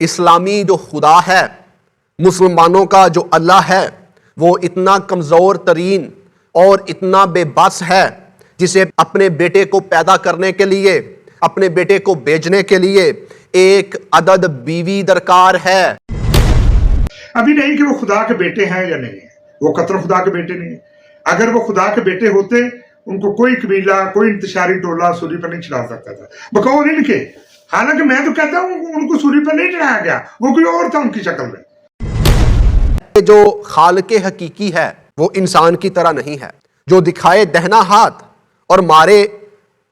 اسلامی جو خدا ہے، مسلمانوں کا جو اللہ ہے، وہ اتنا کمزور ترین اور اتنا بے بس ہے جسے اپنے بیٹے کو پیدا کرنے کے لیے، اپنے بیٹے کو بیچنے کے لیے ایک عدد بیوی درکار ہے۔ ابھی نہیں کہ وہ خدا کے بیٹے ہیں یا نہیں ہیں، وہ قطر خدا کے بیٹے نہیں ہیں۔ اگر وہ خدا کے بیٹے ہوتے ان کو کوئی قبیلہ، کوئی انتشاری ٹولہ سولی پر نہیں چڑھا سکتا تھا بقول ان کے۔ حالانکہ میں تو کہتا ہوں ان کو سولی پر نہیں چڑھایا گیا، وہ کوئی اور تھا ان کی شکل میں۔ جو خالق حقیقی ہے وہ انسان کی طرح نہیں ہے، جو دکھائے دہنا ہاتھ اور مارے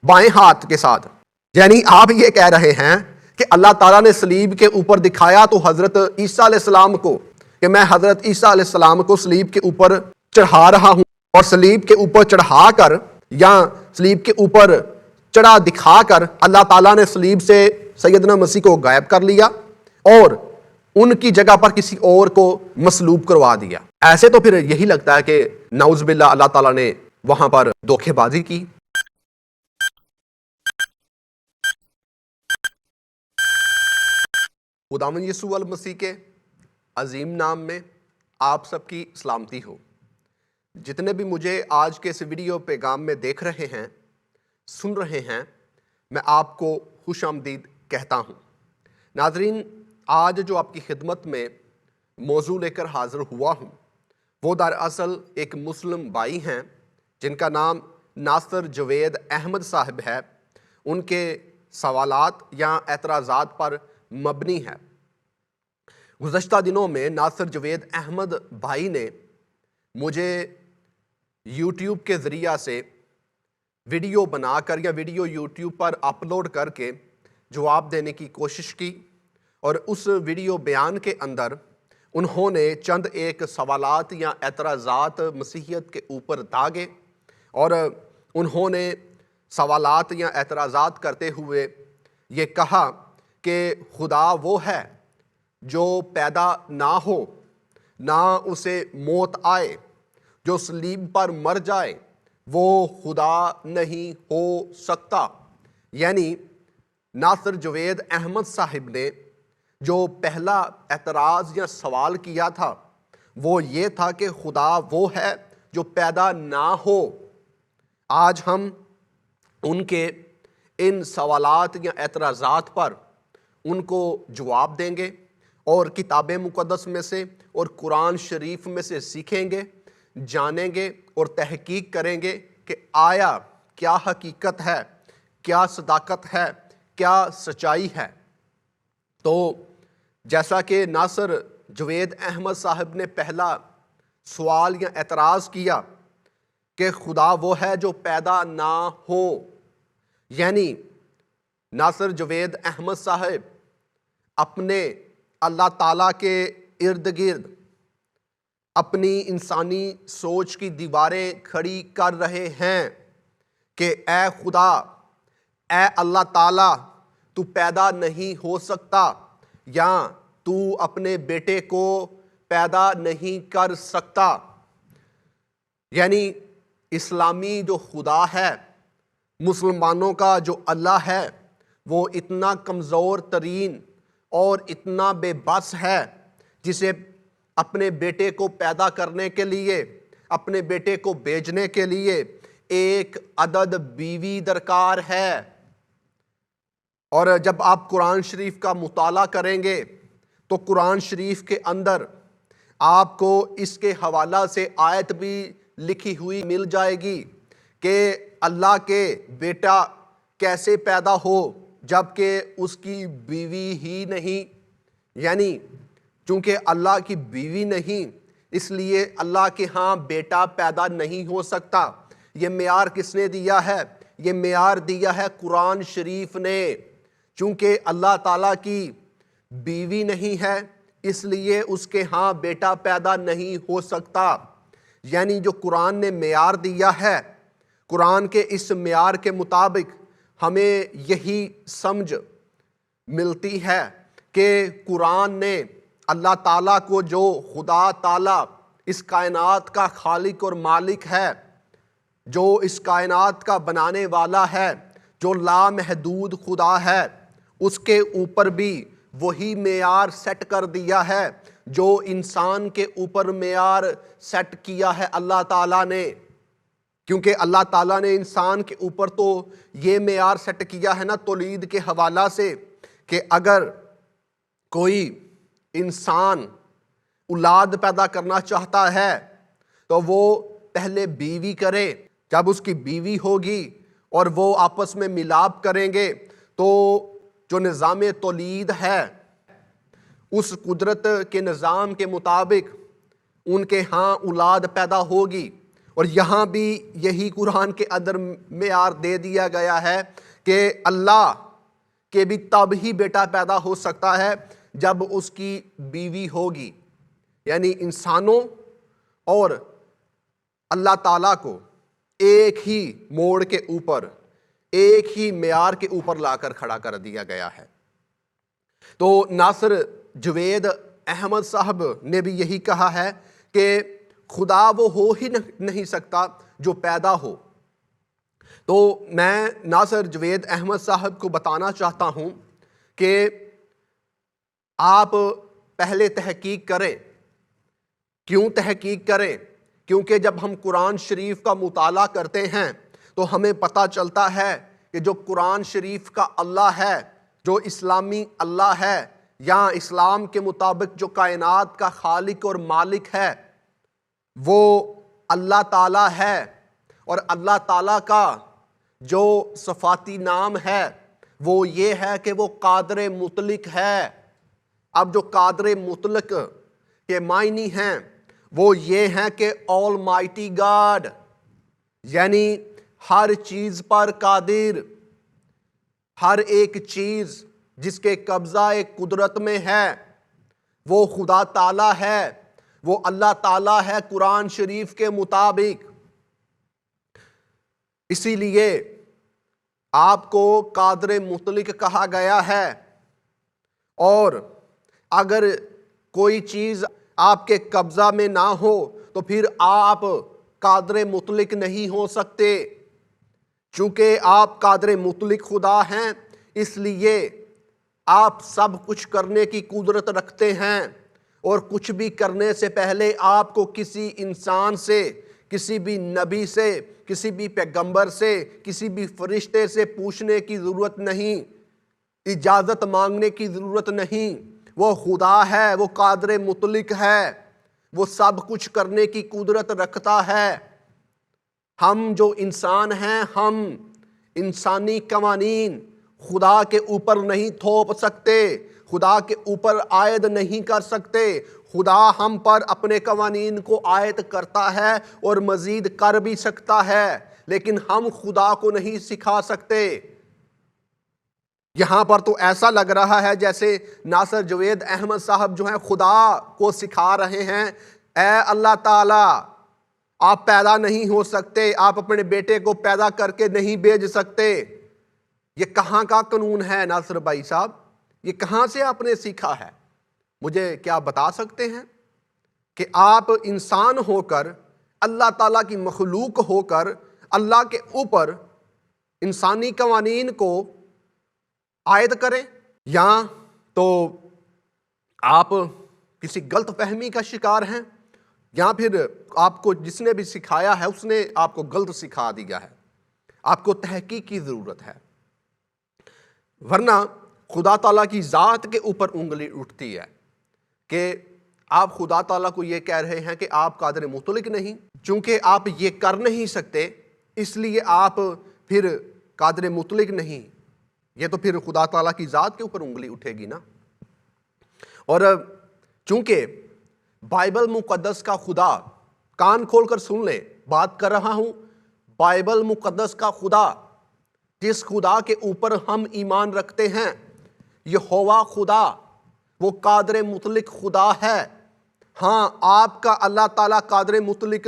بائیں ہاتھ کے ساتھ۔ یعنی آپ یہ کہہ رہے ہیں کہ اللہ تعالیٰ نے صلیب کے اوپر دکھایا تو حضرت عیسیٰ علیہ السلام کو کہ میں حضرت عیسیٰ علیہ السلام کو صلیب کے اوپر چڑھا رہا ہوں، اور صلیب کے اوپر چڑھا کر یا صلیب کے اوپر چڑھا دکھا کر اللہ تعالیٰ نے صلیب سے سیدنا مسیح کو غائب کر لیا اور ان کی جگہ پر کسی اور کو مصلوب کروا دیا۔ ایسے تو پھر یہی لگتا ہے کہ نعوذ باللہ اللہ تعالیٰ نے وہاں پر دھوکے بازی کی۔ خداوند یسوع المسیح کے عظیم نام میں آپ سب کی سلامتی ہو۔ جتنے بھی مجھے آج کے اس ویڈیو پیغام میں دیکھ رہے ہیں، سن رہے ہیں، میں آپ کو خوش آمدید کہتا ہوں۔ ناظرین، آج جو آپ کی خدمت میں موضوع لے کر حاضر ہوا ہوں وہ دراصل ایک مسلم بھائی ہیں جن کا نام ناصر جوید احمد صاحب ہے۔ ان کے سوالات یا اعتراضات پر مبنی ہے۔ گزشتہ دنوں میں ناصر جوید احمد بھائی نے مجھے یوٹیوب کے ذریعہ سے ویڈیو بنا کر یا ویڈیو یوٹیوب پر اپلوڈ کر کے جواب دینے کی کوشش کی، اور اس ویڈیو بیان کے اندر انہوں نے چند ایک سوالات یا اعتراضات مسیحیت کے اوپر داغے، اور انہوں نے سوالات یا اعتراضات کرتے ہوئے یہ کہا کہ خدا وہ ہے جو پیدا نہ ہو، نہ اسے موت آئے، جو صلیب پر مر جائے وہ خدا نہیں ہو سکتا۔ یعنی ناصر جوید احمد صاحب نے جو پہلا اعتراض یا سوال کیا تھا وہ یہ تھا کہ خدا وہ ہے جو پیدا نہ ہو۔ آج ہم ان کے ان سوالات یا اعتراضات پر ان کو جواب دیں گے، اور کتاب مقدس میں سے اور قرآن شریف میں سے سیکھیں گے، جانیں گے اور تحقیق کریں گے کہ آیا کیا حقیقت ہے، کیا صداقت ہے، کیا سچائی ہے۔ تو جیسا کہ ناصر جوید احمد صاحب نے پہلا سوال یا اعتراض کیا کہ خدا وہ ہے جو پیدا نہ ہو، یعنی ناصر جوید احمد صاحب اپنے اللہ تعالیٰ کے ارد گرد اپنی انسانی سوچ کی دیواریں کھڑی کر رہے ہیں کہ اے خدا، اے اللہ تعالیٰ، تو پیدا نہیں ہو سکتا، یا تو اپنے بیٹے کو پیدا نہیں کر سکتا۔ یعنی اسلامی جو خدا ہے، مسلمانوں کا جو اللہ ہے، وہ اتنا کمزور ترین اور اتنا بے بس ہے جسے اپنے بیٹے کو پیدا کرنے کے لیے، اپنے بیٹے کو بیچنے کے لیے ایک عدد بیوی درکار ہے۔ اور جب آپ قرآن شریف کا مطالعہ کریں گے تو قرآن شریف کے اندر آپ کو اس کے حوالہ سے آیت بھی لکھی ہوئی مل جائے گی کہ اللہ کے بیٹا کیسے پیدا ہو جبکہ اس کی بیوی ہی نہیں۔ یعنی چونکہ اللہ کی بیوی نہیں، اس لیے اللہ کے ہاں بیٹا پیدا نہیں ہو سکتا۔ یہ معیار کس نے دیا ہے؟ یہ معیار دیا ہے قرآن شریف نے۔ چونکہ اللہ تعالیٰ کی بیوی نہیں ہے اس لیے اس کے ہاں بیٹا پیدا نہیں ہو سکتا۔ یعنی جو قرآن نے معیار دیا ہے، قرآن کے اس معیار کے مطابق ہمیں یہی سمجھ ملتی ہے کہ قرآن نے اللہ تعالیٰ کو، جو خدا تعالیٰ اس کائنات کا خالق اور مالک ہے، جو اس کائنات کا بنانے والا ہے، جو لامحدود خدا ہے، اس کے اوپر بھی وہی معیار سیٹ کر دیا ہے جو انسان کے اوپر معیار سیٹ کیا ہے اللہ تعالیٰ نے. کیونکہ اللہ تعالیٰ نے انسان کے اوپر تو یہ معیار سیٹ کیا ہے نا تولید کے حوالہ سے کہ اگر کوئی انسان اولاد پیدا کرنا چاہتا ہے تو وہ پہلے بیوی کرے. جب اس کی بیوی ہوگی اور وہ آپس میں ملاپ کریں گے تو جو نظام تولید ہے اس قدرت کے نظام کے مطابق ان کے ہاں اولاد پیدا ہوگی. اور یہاں بھی یہی قرآن کے اندر معیار دے دیا گیا ہے کہ اللہ کے بھی تب ہی بیٹا پیدا ہو سکتا ہے جب اس کی بیوی ہوگی. یعنی انسانوں اور اللہ تعالیٰ کو ایک ہی موڑ کے اوپر ایک ہی معیار کے اوپر لا کر کھڑا کر دیا گیا ہے. تو ناصر جوید احمد صاحب نے بھی یہی کہا ہے کہ خدا وہ ہو ہی نہیں سکتا جو پیدا ہو. تو میں ناصر جوید احمد صاحب کو بتانا چاہتا ہوں کہ آپ پہلے تحقیق کریں. کیوں تحقیق کریں؟ کیونکہ جب ہم قرآن شریف کا مطالعہ کرتے ہیں تو ہمیں پتہ چلتا ہے کہ جو قرآن شریف کا اللہ ہے، جو اسلامی اللہ ہے یا اسلام کے مطابق جو کائنات کا خالق اور مالک ہے، وہ اللہ تعالیٰ ہے. اور اللہ تعالیٰ کا جو صفاتی نام ہے وہ یہ ہے کہ وہ قادر مطلق ہے. اب جو قادر مطلق کے معنی ہیں وہ یہ ہیں کہ آل مائٹی گاڈ، یعنی ہر چیز پر قادر، ہر ایک چیز جس کے قبضہ قدرت میں ہے وہ خدا تعالیٰ ہے، وہ اللہ تعالیٰ ہے قرآن شریف کے مطابق. اسی لیے آپ کو قادر مطلق کہا گیا ہے. اور اگر کوئی چیز آپ کے قبضہ میں نہ ہو تو پھر آپ قادر مطلق نہیں ہو سکتے. چونکہ آپ قادر مطلق خدا ہیں اس لیے آپ سب کچھ کرنے کی قدرت رکھتے ہیں، اور کچھ بھی کرنے سے پہلے آپ کو کسی انسان سے، کسی بھی نبی سے، کسی بھی پیغمبر سے، کسی بھی فرشتے سے پوچھنے کی ضرورت نہیں، اجازت مانگنے کی ضرورت نہیں. وہ خدا ہے، وہ قادر مطلق ہے، وہ سب کچھ کرنے کی قدرت رکھتا ہے. ہم جو انسان ہیں، ہم انسانی قوانین خدا کے اوپر نہیں تھوپ سکتے، خدا کے اوپر عائد نہیں کر سکتے. خدا ہم پر اپنے قوانین کو عائد کرتا ہے اور مزید کر بھی سکتا ہے، لیکن ہم خدا کو نہیں سکھا سکتے. یہاں پر تو ایسا لگ رہا ہے جیسے ناصر جوید احمد صاحب جو ہیں خدا کو سکھا رہے ہیں، اے اللہ تعالیٰ آپ پیدا نہیں ہو سکتے، آپ اپنے بیٹے کو پیدا کر کے نہیں بھیج سکتے. یہ کہاں کا قانون ہے ناصر بھائی صاحب؟ یہ کہاں سے آپ نے سیکھا ہے؟ مجھے کیا بتا سکتے ہیں کہ آپ انسان ہو کر، اللہ تعالیٰ کی مخلوق ہو کر، اللہ کے اوپر انسانی قوانین کو عائد کریں، یا تو آپ کسی غلط فہمی کا شکار ہیں، یا پھر آپ کو جس نے بھی سکھایا ہے اس نے آپ کو غلط سکھا دیا ہے. آپ کو تحقیق کی ضرورت ہے، ورنہ خدا تعالیٰ کی ذات کے اوپر انگلی اٹھتی ہے کہ آپ خدا تعالیٰ کو یہ کہہ رہے ہیں کہ آپ قادر مطلق نہیں. چونکہ آپ یہ کر نہیں سکتے اس لیے آپ پھر قادر مطلق نہیں. یہ تو پھر خدا تعالیٰ کی ذات کے اوپر انگلی اٹھے گی نا. اور چونکہ بائبل مقدس کا خدا، کان کھول کر سن لیں، بات کر رہا ہوں، بائبل مقدس کا خدا جس خدا کے اوپر ہم ایمان رکھتے ہیں، یہوہ خدا، وہ قادر مطلق خدا ہے. ہاں آپ کا اللہ تعالیٰ قادر مطلق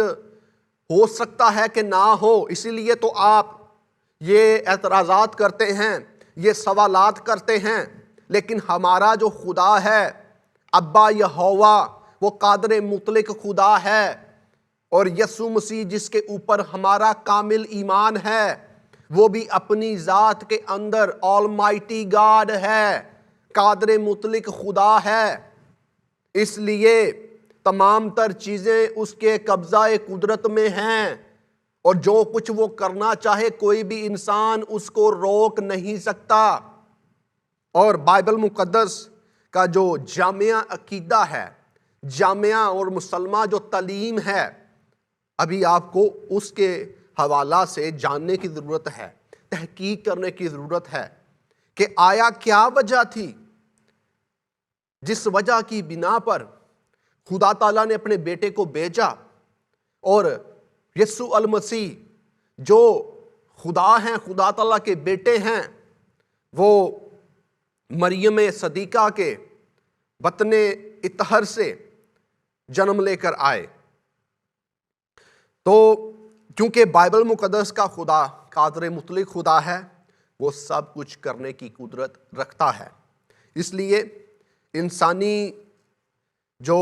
ہو سکتا ہے کہ نہ ہو، اسی لیے تو آپ یہ اعتراضات کرتے ہیں، یہ سوالات کرتے ہیں. لیکن ہمارا جو خدا ہے ابا یہوہ، وہ قادر مطلق خدا ہے. اور یسوع مسیح جس کے اوپر ہمارا کامل ایمان ہے، وہ بھی اپنی ذات کے اندر آل مائٹی گاڈ ہے، قادر مطلق خدا ہے، اس لیے تمام تر چیزیں اس کے قبضہ قدرت میں ہیں، اور جو کچھ وہ کرنا چاہے کوئی بھی انسان اس کو روک نہیں سکتا۔ اور بائبل مقدس کا جو جامعہ عقیدہ ہے، جامعہ اور مسلمہ جو تعلیم ہے، ابھی آپ کو اس کے حوالہ سے جاننے کی ضرورت ہے، تحقیق کرنے کی ضرورت ہے کہ آیا کیا وجہ تھی جس وجہ کی بنا پر خدا تعالیٰ نے اپنے بیٹے کو بھیجا، اور یسوع المسیح جو خدا ہیں، خدا تعالیٰ کے بیٹے ہیں، وہ مریم صدیقہ کے بطن اطہر سے جنم لے کر آئے۔ تو کیونکہ بائبل مقدس کا خدا قادر مطلق خدا ہے، وہ سب کچھ کرنے کی قدرت رکھتا ہے، اس لیے انسانی جو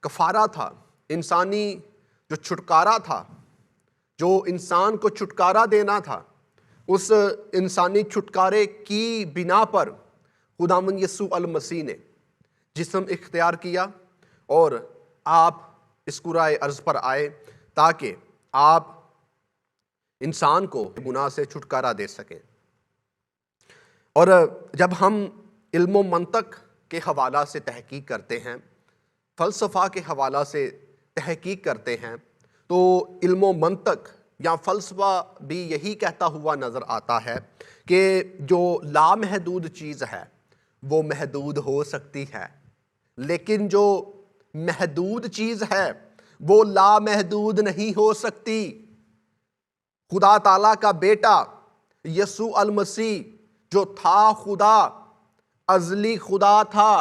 کفارہ تھا، انسانی جو چھٹکارا تھا، جو انسان کو چھٹکارا دینا تھا، اس انسانی چھٹکارے کی بنا پر خداوند یسوع المسیح نے جسم اختیار کیا اور آپ اس کرۂ ارض پر آئے تاکہ آپ انسان کو گناہ سے چھٹکارا دے سکیں۔ اور جب ہم علم و منطق کے حوالہ سے تحقیق کرتے ہیں، فلسفہ کے حوالہ سے تحقیق کرتے ہیں، تو علم و منطق یا فلسفہ بھی یہی کہتا ہوا نظر آتا ہے کہ جو لامحدود چیز ہے وہ محدود ہو سکتی ہے، لیکن جو محدود چیز ہے وہ لامحدود نہیں ہو سکتی۔ خدا تعالیٰ کا بیٹا یسوع المسیح جو تھا خدا، ازلی خدا تھا،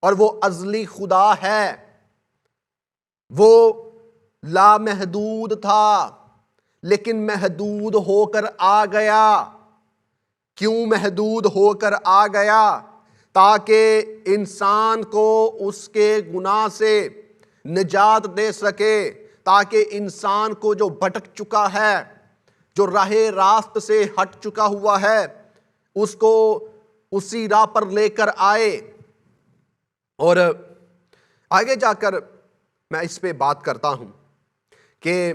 اور وہ ازلی خدا ہے، وہ لامحدود تھا لیکن محدود ہو کر آ گیا۔ کیوں محدود ہو کر آ گیا؟ تاکہ انسان کو اس کے گناہ سے نجات دے سکے، تاکہ انسان کو جو بھٹک چکا ہے، جو راہ راست سے ہٹ چکا ہوا ہے، اس کو اسی راہ پر لے کر آئے۔ اور آگے جا کر میں اس پہ بات کرتا ہوں کہ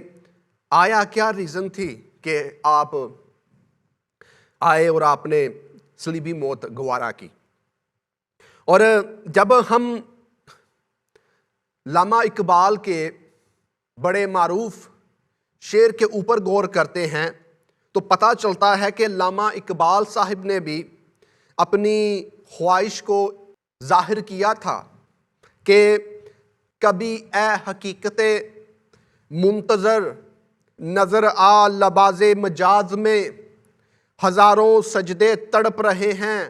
آیا کیا ریزن تھی کہ آپ آئے اور آپ نے صلیبی موت گوارا کی۔ اور جب ہم علامہ اقبال کے بڑے معروف شعر کے اوپر غور کرتے ہیں تو پتہ چلتا ہے کہ علامہ اقبال صاحب نے بھی اپنی خواہش کو ظاہر کیا تھا کہ کبھی اے حقیقت منتظر نظر آ لباز مجاز میں، ہزاروں سجدے تڑپ رہے ہیں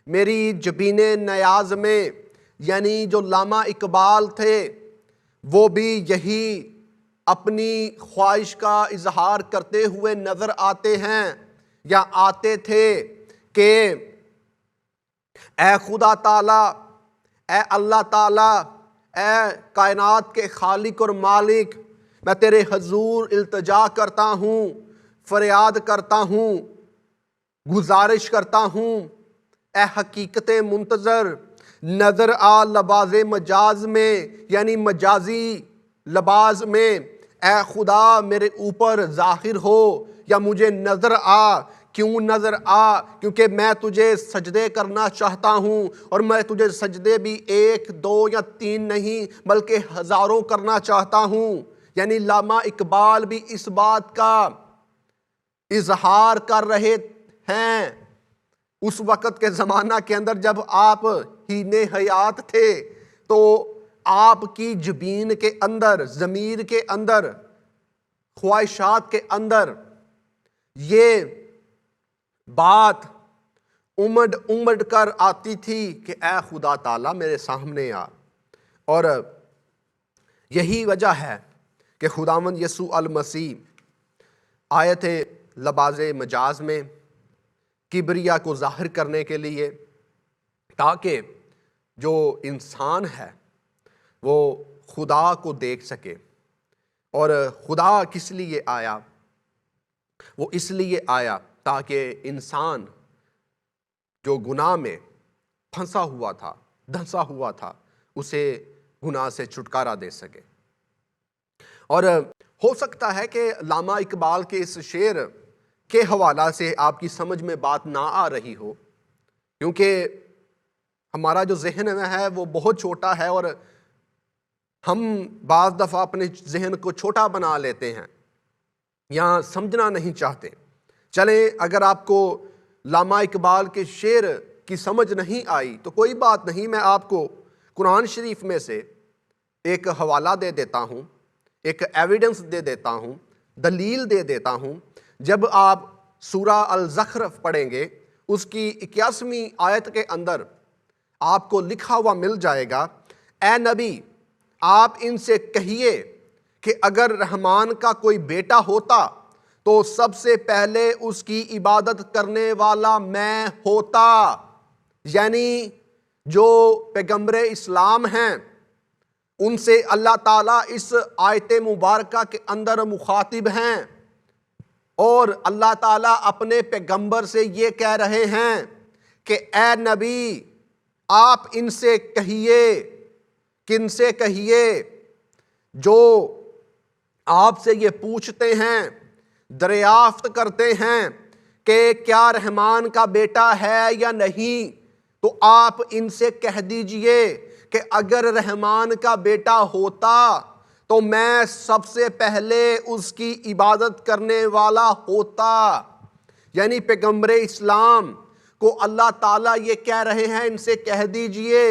میری جبین نیاز میں۔ یعنی جو علامہ اقبال تھے وہ بھی یہی اپنی خواہش کا اظہار کرتے ہوئے نظر آتے ہیں یا آتے تھے کہ اے خدا تعالیٰ، اے اللہ تعالیٰ، اے کائنات کے خالق اور مالک، میں تیرے حضور التجا کرتا ہوں، فریاد کرتا ہوں، گزارش کرتا ہوں، اے حقیقت منتظر نظر آ لباز مجاز میں، یعنی مجازی لباس میں، اے خدا میرے اوپر ظاہر ہو یا مجھے نظر آ۔ کیوں نظر آ؟ کیونکہ میں تجھے سجدے کرنا چاہتا ہوں، اور میں تجھے سجدے بھی 1 2 یا 3 نہیں بلکہ ہزاروں کرنا چاہتا ہوں۔ یعنی علامہ اقبال بھی اس بات کا اظہار کر رہے ہیں اس وقت کے زمانہ کے اندر جب آپ ہین حیات تھے، تو آپ کی جبین کے اندر، ضمیر کے اندر، خواہشات کے اندر یہ بات امڑ امڑ کر آتی تھی کہ اے خدا تعالیٰ میرے سامنے آ۔ اور یہی وجہ ہے کہ خداوند یسوع المسیح آئے تھے لباس مجاز میں کبریا کو ظاہر کرنے کے لیے، تاکہ جو انسان ہے وہ خدا کو دیکھ سکے۔ اور خدا کس لیے آیا؟ وہ اس لیے آیا تاکہ انسان جو گناہ میں پھنسا ہوا تھا، دھنسا ہوا تھا، اسے گناہ سے چھٹکارا دے سکے۔ اور ہو سکتا ہے کہ علامہ اقبال کے اس شعر کے حوالہ سے آپ کی سمجھ میں بات نہ آ رہی ہو، کیونکہ ہمارا جو ذہن ہے وہ بہت چھوٹا ہے، اور ہم بعض دفعہ اپنے ذہن کو چھوٹا بنا لیتے ہیں یا سمجھنا نہیں چاہتے۔ چلیں، اگر آپ کو علامہ اقبال کے شعر کی سمجھ نہیں آئی تو کوئی بات نہیں، میں آپ کو قرآن شریف میں سے ایک حوالہ دے دیتا ہوں، ایک ایویڈنس دے دیتا ہوں، دلیل دے دیتا ہوں۔ جب آپ سورہ الزخرف پڑھیں گے، اس کی 81ویں آیت کے اندر آپ کو لکھا ہوا مل جائے گا، اے نبی آپ ان سے کہیے کہ اگر رحمان کا کوئی بیٹا ہوتا تو سب سے پہلے اس کی عبادت کرنے والا میں ہوتا۔ یعنی جو پیغمبر اسلام ہیں ان سے اللہ تعالیٰ اس آیت مبارکہ کے اندر مخاطب ہیں، اور اللہ تعالیٰ اپنے پیغمبر سے یہ کہہ رہے ہیں کہ اے نبی آپ ان سے کہیے، کن سے کہیے؟ جو آپ سے یہ پوچھتے ہیں، دریافت کرتے ہیں کہ کیا رحمان کا بیٹا ہے یا نہیں، تو آپ ان سے کہہ دیجئے کہ اگر رحمان کا بیٹا ہوتا تو میں سب سے پہلے اس کی عبادت کرنے والا ہوتا۔ یعنی پیغمبر اسلام کو اللہ تعالیٰ یہ کہہ رہے ہیں، ان سے کہہ دیجئے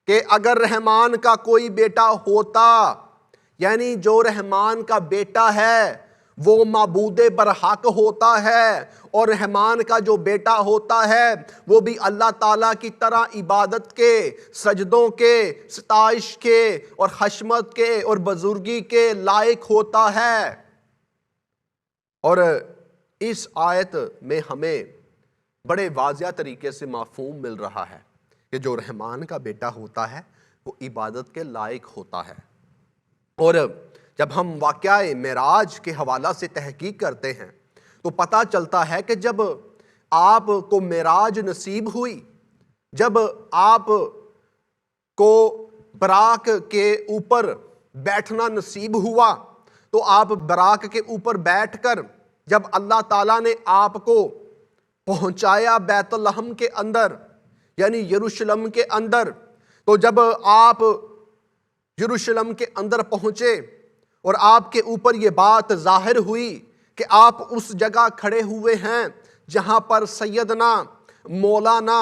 کہ اگر رحمان کا کوئی بیٹا ہوتا، یعنی جو رحمان کا بیٹا ہے وہ معبود برحق ہوتا ہے، اور رحمان کا جو بیٹا ہوتا ہے وہ بھی اللہ تعالیٰ کی طرح عبادت کے، سجدوں کے، ستائش کے اور حشمت کے اور بزرگی کے لائق ہوتا ہے۔ اور اس آیت میں ہمیں بڑے واضح طریقے سے مفہوم مل رہا ہے کہ جو رحمان کا بیٹا ہوتا ہے وہ عبادت کے لائق ہوتا ہے۔ اور جب ہم واقعہ معراج کے حوالہ سے تحقیق کرتے ہیں تو پتہ چلتا ہے کہ جب آپ کو معراج نصیب ہوئی، جب آپ کو براق کے اوپر بیٹھنا نصیب ہوا، تو آپ براق کے اوپر بیٹھ کر جب اللہ تعالیٰ نے آپ کو پہنچایا بیت لحم کے اندر، یعنی یروشلم کے اندر، تو جب آپ یروشلم کے اندر پہنچے اور آپ کے اوپر یہ بات ظاہر ہوئی کہ آپ اس جگہ کھڑے ہوئے ہیں جہاں پر سیدنا مولانا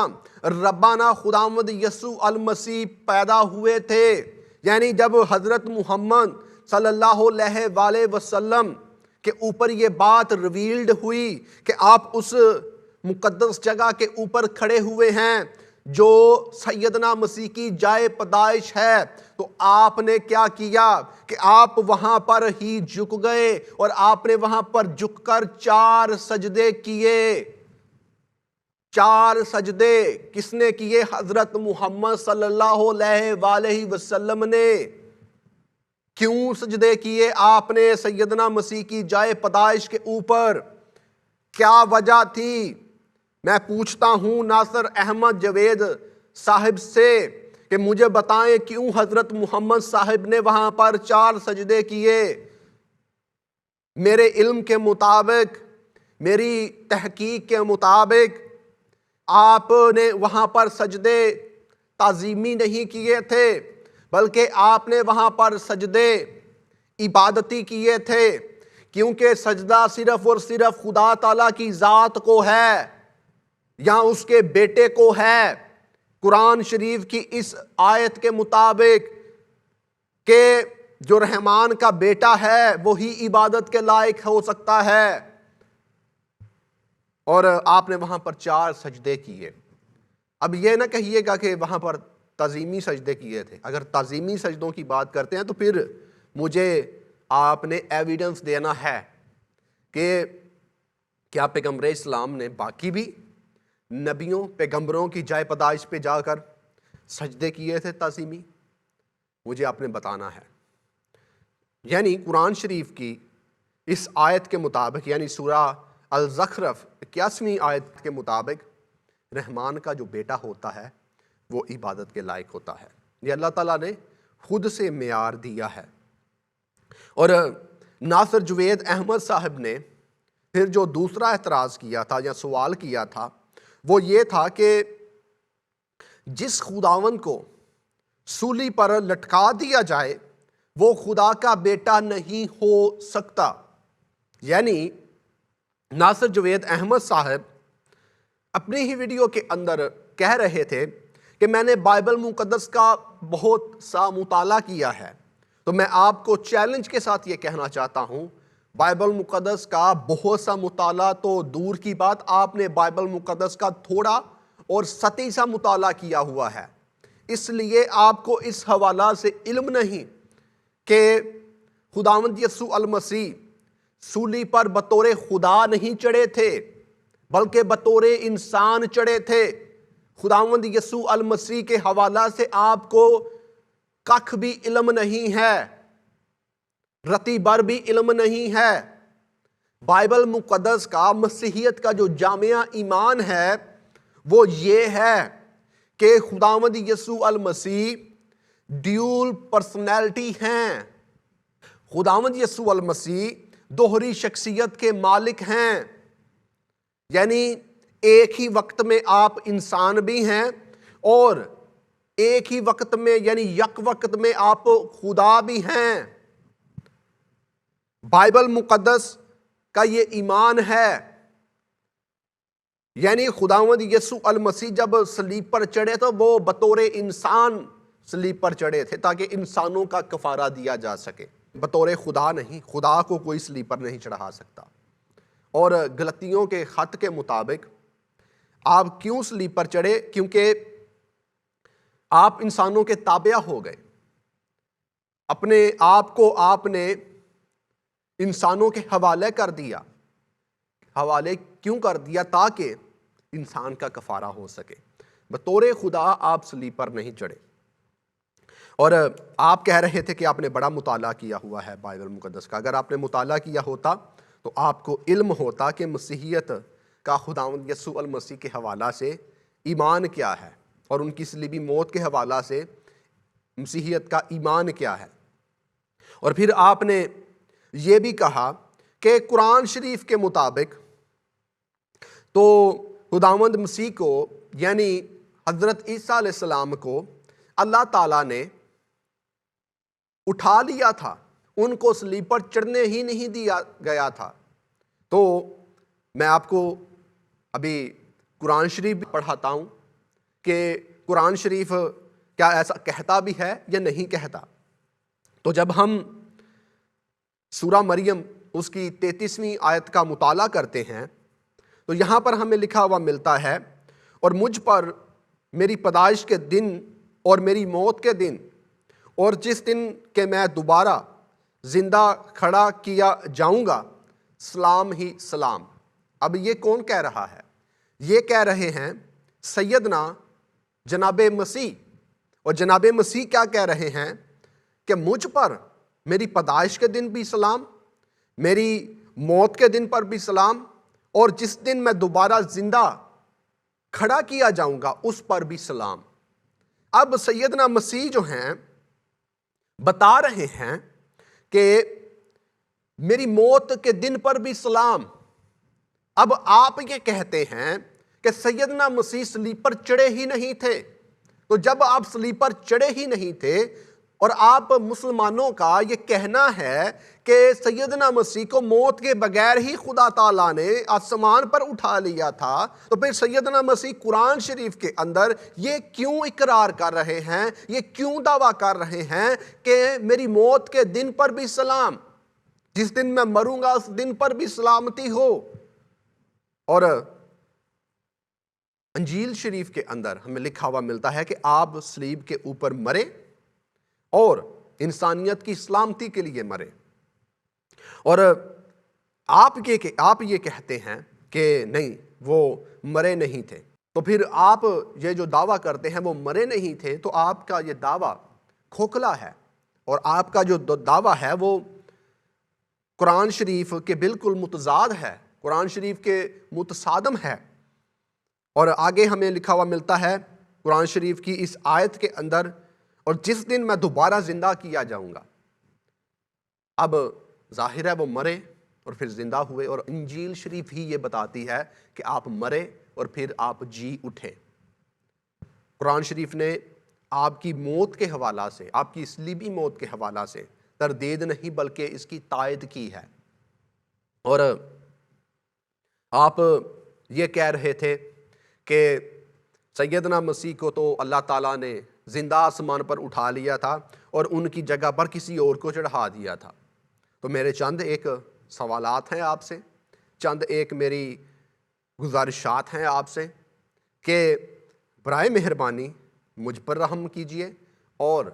ربانہ خداوند یسوع المسیح پیدا ہوئے تھے، یعنی جب حضرت محمد صلی اللہ علیہ وآلہ وسلم کے اوپر یہ بات ریویلڈ ہوئی کہ آپ اس مقدس جگہ کے اوپر کھڑے ہوئے ہیں جو سیدنا مسیح کی جائے پیدائش ہے، تو آپ نے کیا کیا کہ آپ وہاں پر ہی جھک گئے اور آپ نے وہاں پر جھک کر 4 سجدے کیے۔ 4 سجدے کس نے کیے؟ حضرت محمد صلی اللہ علیہ وآلہ وسلم نے۔ کیوں سجدے کیے آپ نے سیدنا مسیح کی جائے پیدائش کے اوپر؟ کیا وجہ تھی؟ میں پوچھتا ہوں ناصر احمد جوید صاحب سے کہ مجھے بتائیں کیوں حضرت محمد صاحب نے وہاں پر 4 سجدے کیے؟ میرے علم کے مطابق، میری تحقیق کے مطابق آپ نے وہاں پر سجدے تعظیمی نہیں کیے تھے، بلکہ آپ نے وہاں پر سجدے عبادتی کیے تھے، کیونکہ سجدہ صرف اور صرف خدا تعالیٰ کی ذات کو ہے یا اس کے بیٹے کو ہے۔ قرآن شریف کی اس آیت کے مطابق کہ جو رحمان کا بیٹا ہے وہی عبادت کے لائق ہو سکتا ہے، اور آپ نے وہاں پر 4 سجدے کیے۔ اب یہ نہ کہیے گا کہ وہاں پر تعظیمی سجدے کیے تھے۔ اگر تعظیمی سجدوں کی بات کرتے ہیں تو پھر مجھے آپ نے ایویڈنس دینا ہے کہ کیا پیغمبر اسلام نے باقی بھی نبیوں پیغمبروں کی جائے پیدائش پہ جا کر سجدے کیے تھے تعظیمی؟ مجھے آپ نے بتانا ہے۔ یعنی قرآن شریف کی اس آیت کے مطابق، یعنی سورہ الزخرف 81ویں آیت کے مطابق، رحمان کا جو بیٹا ہوتا ہے وہ عبادت کے لائق ہوتا ہے۔ یہ اللہ تعالیٰ نے خود سے معیار دیا ہے۔ اور ناصر جوید احمد صاحب نے پھر جو دوسرا اعتراض کیا تھا یا سوال کیا تھا وہ یہ تھا کہ جس خداوند کو سولی پر لٹکا دیا جائے وہ خدا کا بیٹا نہیں ہو سکتا۔ یعنی ناصر جوید احمد صاحب اپنی ہی ویڈیو کے اندر کہہ رہے تھے کہ میں نے بائبل مقدس کا بہت سا مطالعہ کیا ہے، تو میں آپ کو چیلنج کے ساتھ یہ کہنا چاہتا ہوں، بائبل مقدس کا بہت سا مطالعہ تو دور کی بات، آپ نے بائبل مقدس کا تھوڑا اور سطحی سا مطالعہ کیا ہوا ہے، اس لیے آپ کو اس حوالہ سے علم نہیں کہ خداوند یسوع المسیح سولی پر بطور خدا نہیں چڑھے تھے بلکہ بطور انسان چڑھے تھے۔ خداوند یسوع المسیح کے حوالہ سے آپ کو کخ بھی علم نہیں ہے، رتی بر بھی علم نہیں ہے۔ بائبل مقدس کا مسیحیت کا جو جامعہ ایمان ہے وہ یہ ہے کہ خداوند یسوع المسیح ڈیول پرسنالٹی ہیں، خداوند یسوع المسیح دوہری شخصیت کے مالک ہیں، یعنی ایک ہی وقت میں آپ انسان بھی ہیں اور ایک ہی وقت میں یعنی یک وقت میں آپ خدا بھی ہیں۔ بائبل مقدس کا یہ ایمان ہے، یعنی خداوند یسوع المسیح جب صلیب پر چڑھے تو وہ بطور انسان صلیب پر چڑھے تھے تاکہ انسانوں کا کفارہ دیا جا سکے، بطور خدا نہیں۔ خدا کو کوئی صلیب پر نہیں چڑھا سکتا۔ اور گلتیوں کے خط کے مطابق آپ کیوں صلیب پر چڑھے؟ کیونکہ آپ انسانوں کے تابع ہو گئے، اپنے آپ کو آپ نے انسانوں کے حوالے کر دیا۔ حوالے کیوں کر دیا؟ تاکہ انسان کا کفارہ ہو سکے۔ بطور خدا آپ صلیب پر نہیں چڑھے۔ اور آپ کہہ رہے تھے کہ آپ نے بڑا مطالعہ کیا ہوا ہے بائبل مقدس کا۔ اگر آپ نے مطالعہ کیا ہوتا تو آپ کو علم ہوتا کہ مسیحیت کا خداوند یسوع المسیح کے حوالہ سے ایمان کیا ہے اور ان کی صلیبی موت کے حوالہ سے مسیحیت کا ایمان کیا ہے۔ اور پھر آپ نے یہ بھی کہا کہ قرآن شریف کے مطابق تو خداوند مسیح کو یعنی حضرت عیسیٰ علیہ السلام کو اللہ تعالیٰ نے اٹھا لیا تھا، ان کو صلیب پر چڑھنے ہی نہیں دیا گیا تھا۔ تو میں آپ کو ابھی قرآن شریف بھی پڑھاتا ہوں کہ قرآن شریف کیا ایسا کہتا بھی ہے یا نہیں کہتا۔ تو جب ہم سورہ مریم اس کی 33ویں آیت کا مطالعہ کرتے ہیں تو یہاں پر ہمیں لکھا ہوا ملتا ہے، اور مجھ پر میری پیدائش کے دن اور میری موت کے دن اور جس دن کہ میں دوبارہ زندہ کھڑا کیا جاؤں گا سلام ہی سلام۔ اب یہ کون کہہ رہا ہے؟ یہ کہہ رہے ہیں سیدنا جناب مسیح۔ اور جناب مسیح کیا کہہ رہے ہیں کہ مجھ پر میری پیدائش کے دن بھی سلام، میری موت کے دن پر بھی سلام، اور جس دن میں دوبارہ زندہ کھڑا کیا جاؤں گا اس پر بھی سلام۔ اب سیدنا مسیح جو ہیں بتا رہے ہیں کہ میری موت کے دن پر بھی سلام۔ اب آپ یہ کہتے ہیں کہ سیدنا مسیح صلیب پر چڑھے ہی نہیں تھے، تو جب آپ صلیب پر چڑھے ہی نہیں تھے اور آپ مسلمانوں کا یہ کہنا ہے کہ سیدنا مسیح کو موت کے بغیر ہی خدا تعالیٰ نے آسمان پر اٹھا لیا تھا، تو پھر سیدنا مسیح قرآن شریف کے اندر یہ کیوں اقرار کر رہے ہیں، یہ کیوں دعویٰ کر رہے ہیں کہ میری موت کے دن پر بھی سلام، جس دن میں مروں گا اس دن پر بھی سلامتی ہو؟ اور انجیل شریف کے اندر ہمیں لکھا ہوا ملتا ہے کہ آپ صلیب کے اوپر مرے اور انسانیت کی سلامتی کے لیے مرے، اور آپ یہ کہتے ہیں کہ نہیں وہ مرے نہیں تھے۔ تو پھر آپ یہ جو دعویٰ کرتے ہیں وہ مرے نہیں تھے، تو آپ کا یہ دعویٰ کھوکھلا ہے، اور آپ کا جو دعویٰ ہے وہ قرآن شریف کے بالکل متضاد ہے، قرآن شریف کے متصادم ہے۔ اور آگے ہمیں لکھا ہوا ملتا ہے قرآن شریف کی اس آیت کے اندر، اور جس دن میں دوبارہ زندہ کیا جاؤں گا، اب ظاہر ہے وہ مرے اور پھر زندہ ہوئے، اور انجیل شریف ہی یہ بتاتی ہے کہ آپ مرے اور پھر آپ جی اٹھے۔ قرآن شریف نے آپ کی موت کے حوالہ سے، آپ کی صلیبی موت کے حوالہ سے تردید نہیں بلکہ اس کی تائید کی ہے۔ اور آپ یہ کہہ رہے تھے کہ سیدنا مسیح کو تو اللہ تعالیٰ نے زندہ آسمان پر اٹھا لیا تھا اور ان کی جگہ پر کسی اور کو چڑھا دیا تھا۔ تو میرے چند ایک سوالات ہیں آپ سے، چند ایک میری گزارشات ہیں آپ سے کہ برائے مہربانی مجھ پر رحم کیجئے اور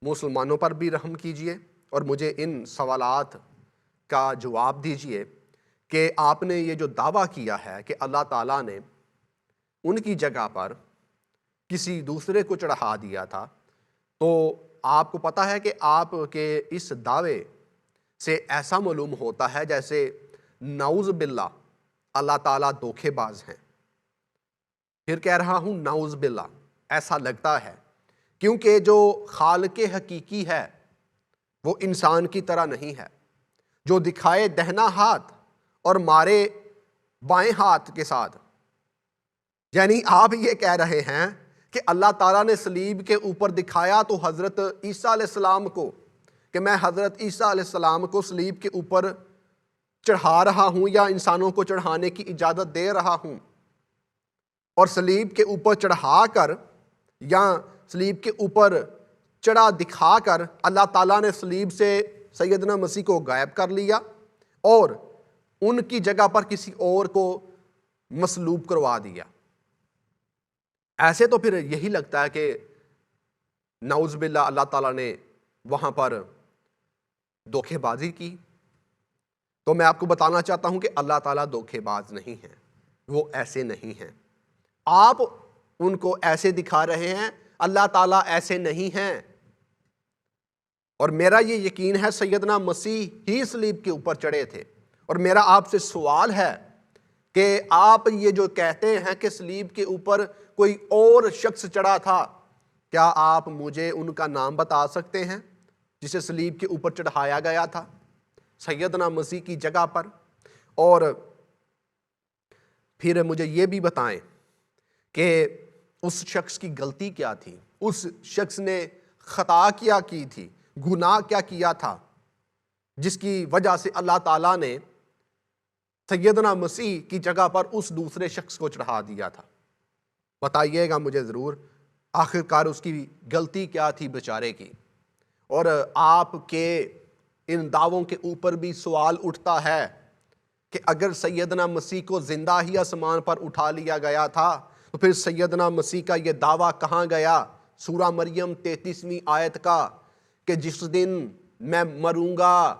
مسلمانوں پر بھی رحم کیجئے، اور مجھے ان سوالات کا جواب دیجئے کہ آپ نے یہ جو دعویٰ کیا ہے کہ اللہ تعالیٰ نے ان کی جگہ پر کسی دوسرے کو چڑھا دیا تھا، تو آپ کو پتہ ہے کہ آپ کے اس دعوے سے ایسا معلوم ہوتا ہے جیسے نعوذ باللہ اللہ تعالیٰ دھوکے باز ہیں۔ پھر کہہ رہا ہوں نعوذ باللہ، ایسا لگتا ہے، کیونکہ جو خالق حقیقی ہے وہ انسان کی طرح نہیں ہے، جو دکھائے دہنا ہاتھ اور مارے بائیں ہاتھ کے ساتھ۔ یعنی آپ یہ کہہ رہے ہیں کہ اللہ تعالیٰ نے صلیب کے اوپر دکھایا تو حضرت عیسیٰ علیہ السلام کو کہ میں حضرت عیسیٰ علیہ السلام کو صلیب کے اوپر چڑھا رہا ہوں یا انسانوں کو چڑھانے کی اجازت دے رہا ہوں، اور صلیب کے اوپر چڑھا کر یا صلیب کے اوپر چڑھا دکھا کر اللہ تعالیٰ نے صلیب سے سیدنا مسیح کو غائب کر لیا اور ان کی جگہ پر کسی اور کو مصلوب کروا دیا۔ ایسے تو پھر یہی لگتا ہے کہ نعوذ باللہ اللہ تعالیٰ نے وہاں پر دھوکے بازی کی۔ تو میں آپ کو بتانا چاہتا ہوں کہ اللہ تعالیٰ دھوکے باز نہیں ہیں، وہ ایسے نہیں ہیں۔ آپ ان کو ایسے دکھا رہے ہیں، اللہ تعالیٰ ایسے نہیں ہیں۔ اور میرا یہ یقین ہے سیدنا مسیح ہی صلیب کے اوپر چڑھے تھے، اور میرا آپ سے سوال ہے کہ آپ یہ جو کہتے ہیں کہ صلیب کے اوپر کوئی اور شخص چڑھا تھا، کیا آپ مجھے ان کا نام بتا سکتے ہیں جسے صلیب کے اوپر چڑھایا گیا تھا سیدنا مسیح کی جگہ پر؟ اور پھر مجھے یہ بھی بتائیں کہ اس شخص کی غلطی کیا تھی، اس شخص نے خطا کیا کی تھی، گناہ کیا کیا تھا جس کی وجہ سے اللہ تعالیٰ نے سیدنا مسیح کی جگہ پر اس دوسرے شخص کو چڑھا دیا تھا؟ بتائیے گا مجھے ضرور، آخرکار اس کی غلطی کیا تھی بیچارے کی۔ اور آپ کے ان دعووں کے اوپر بھی سوال اٹھتا ہے کہ اگر سیدنا مسیح کو زندہ ہی آسمان پر اٹھا لیا گیا تھا تو پھر سیدنا مسیح کا یہ دعویٰ کہاں گیا سورہ مریم 33ویں آیت کا کہ جس دن میں مروں گا؟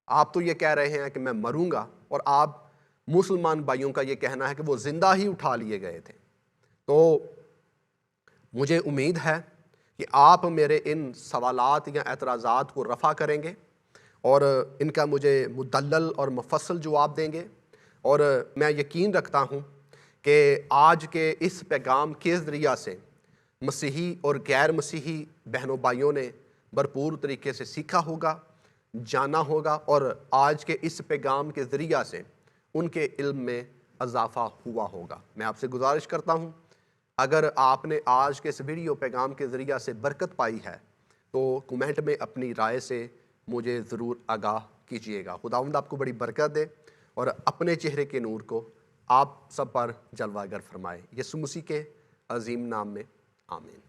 آپ تو یہ کہہ رہے ہیں کہ میں مروں گا، اور آپ مسلمان بھائیوں کا یہ کہنا ہے کہ وہ زندہ ہی اٹھا لیے گئے تھے۔ تو مجھے امید ہے کہ آپ میرے ان سوالات یا اعتراضات کو رفع کریں گے اور ان کا مجھے مدلل اور مفصل جواب دیں گے، اور میں یقین رکھتا ہوں کہ آج کے اس پیغام کے ذریعہ سے مسیحی اور غیر مسیحی بہنوں بھائیوں نے بھرپور طریقے سے سیکھا ہوگا، جانا ہوگا، اور آج کے اس پیغام کے ذریعہ سے ان کے علم میں اضافہ ہوا ہوگا۔ میں آپ سے گزارش کرتا ہوں اگر آپ نے آج کے اس ویڈیو پیغام کے ذریعہ سے برکت پائی ہے تو کومنٹ میں اپنی رائے سے مجھے ضرور آگاہ کیجئے گا۔ خداوند آپ کو بڑی برکت دے اور اپنے چہرے کے نور کو آپ سب پر جلوہ گر فرمائے۔ یسوع مسیح کے عظیم نام میں آمین۔